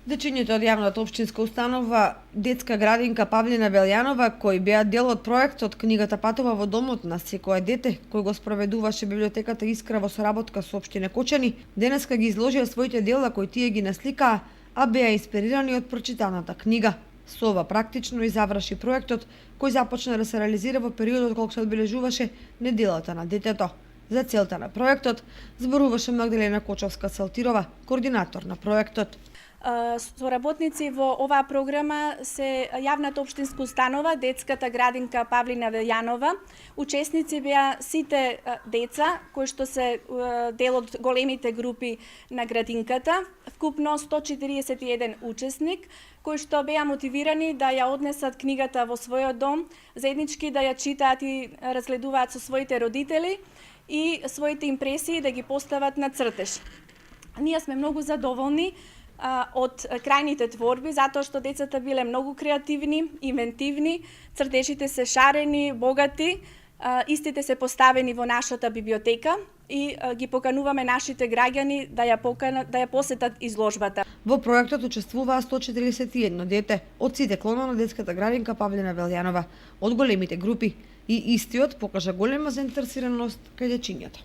Дечињето од јавната општинска установа Детска градинка Павлина Велјанова, кои беа дел од проектот Книгата патува во домот на секое дете, кој го спроведуваше библиотеката Искра во соработка со општина Кочани, денеска ги изложија своите дела кои тие ги насликаа, а беа инспирирани од прочитаната книга. Со ова практично и заврши проектот, кој започна да се реализира во периодот кога се одбележуваше неделата на детето. За целта на проектот зборуваше Магдалена Кочовска-Салтирова, координатор на проектот. Соработници во оваа програма се јавната општинска установа Детската градинка Павлина Велјанова. Учесници беа сите деца кои што се дел од големите групи на градинката, вкупно 141 учесник кои што беа мотивирани да ја однесат книгата во својот дом, заеднички да ја читаат и разгледуваат со своите родители и своите импресии да ги постават на цртеж. Ние сме многу задоволни од крајните творби, затоа што децата биле многу креативни, инвентивни, цртежите се шарени, богати, истите се поставени во нашата библиотека и ги покануваме нашите граѓани да ја посетат изложбата. Во проектот учествуваа 141 дете од сите клонови на Детската градинка Павлина Велјанова, од големите групи, и истиот покажа голема заинтересираност кај дечињата.